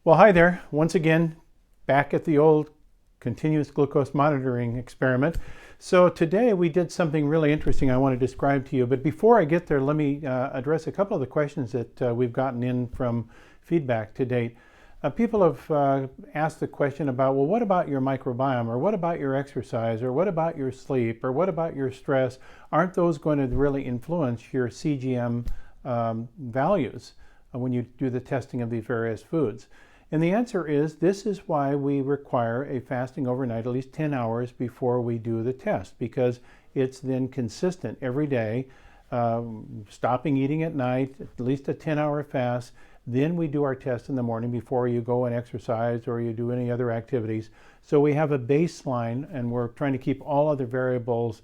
Well, hi there. Once again, back at the old continuous glucose monitoring experiment. So today we did something really interesting I want to describe to you. But before I get there, let me address a couple of the questions that we've gotten in from feedback to date. People have asked the question about, well, what about your microbiome? Or what about your exercise? Or what about your sleep? Or what about your stress? Aren't those going to really influence your CGM values when you do the testing of these various foods? And the answer is, this is why we require a fasting overnight, at least 10 hours before we do the test, because it's then consistent every day, stopping eating at night, at least a 10-hour fast. Then we do our test in the morning before you go and exercise or you do any other activities. So we have a baseline, and we're trying to keep all other variables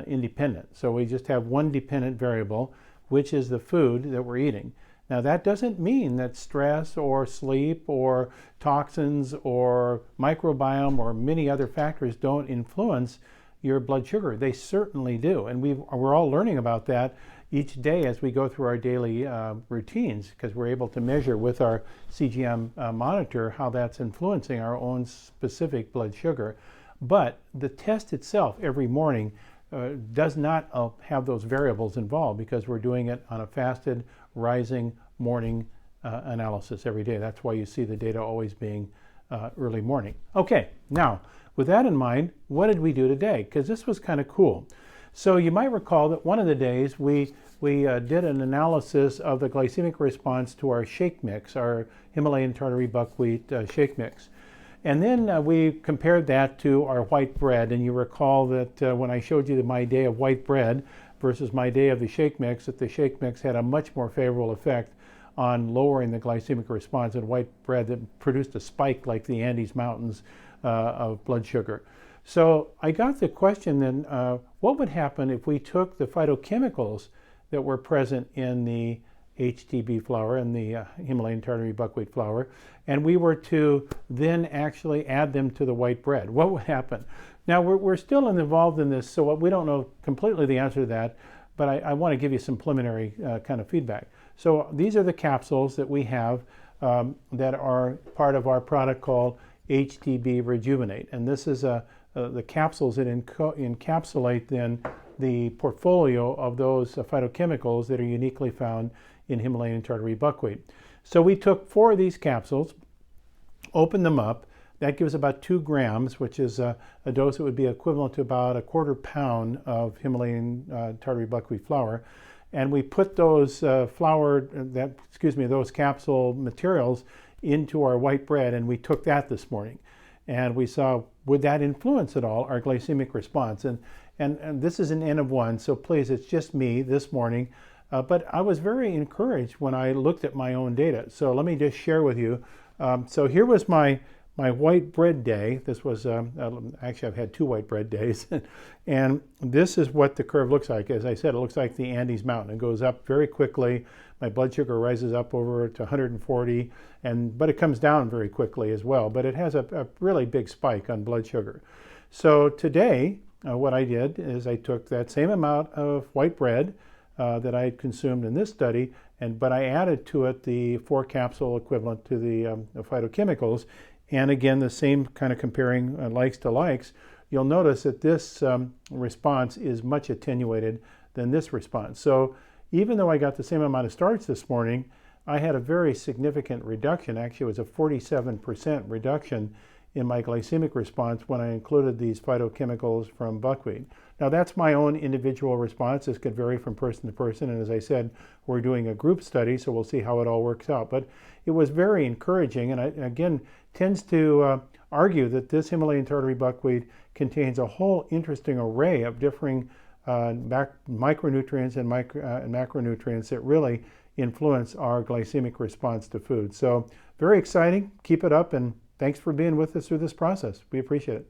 independent. So we just have one dependent variable, which is the food that we're eating. Now, that doesn't mean that stress or sleep or toxins or microbiome or many other factors don't influence your blood sugar. They certainly do. And we're all learning about that each day as we go through our daily routines, because we're able to measure with our CGM monitor how that's influencing our own specific blood sugar. But the test itself every morning does not have those variables involved, because we're doing it on a fasted, rising morning analysis every day. That's why you see the data always being early morning. Okay, now with that in mind, what did we do today? Because this was kind of cool. So you might recall that one of the days we did an analysis of the glycemic response to our shake mix, our Himalayan tartary buckwheat shake mix. And then we compared that to our white bread. And you recall that when I showed you my day of white bread versus my day of the shake mix, that the shake mix had a much more favorable effect on lowering the glycemic response than white bread that produced a spike like the Andes Mountains of blood sugar. So I got the question then, what would happen if we took the phytochemicals that were present in the HTB flour and the Himalayan tartary buckwheat flour, and we were to then actually add them to the white bread? What would happen? Now, we're still involved in this, so we don't know completely the answer to that, but I want to give you some preliminary kind of feedback. So these are the capsules that we have that are part of our product called HTB Rejuvenate. And this is the capsules that encapsulate then the portfolio of those phytochemicals that are uniquely found in Himalayan tartary buckwheat. So we took 4 of these capsules, opened them up. That gives about 2 grams, which is a dose that would be equivalent to about a quarter pound of Himalayan tartary buckwheat flour. And we put those those capsule materials into our white bread, and we took that this morning. And we saw, would that influence at all our glycemic response? And this is an N of 1, so please, it's just me this morning. But I was very encouraged when I looked at my own data. So let me just share with you. So here was my white bread day. This was, actually I've had 2 white bread days. And this is what the curve looks like. As I said, it looks like the Andes Mountain. It goes up very quickly. My blood sugar rises up over to 140, but it comes down very quickly as well. But it has a really big spike on blood sugar. So today, what I did is I took that same amount of white bread that I had consumed in this study, but I added to it the 4 capsule equivalent to the phytochemicals. And again, the same kind of comparing likes to likes. You'll notice that this response is much attenuated than this response. So even though I got the same amount of starch this morning, I had a very significant reduction. Actually, it was a 47% reduction in my glycemic response when I included these phytochemicals from buckwheat. Now, that's my own individual response. This could vary from person to person. And as I said, we're doing a group study, so we'll see how it all works out. But it was very encouraging, and again, tends to argue that this Himalayan tartary buckwheat contains a whole interesting array of differing micronutrients and macronutrients that really influence our glycemic response to food. So very exciting. Keep it up, and thanks for being with us through this process. We appreciate it.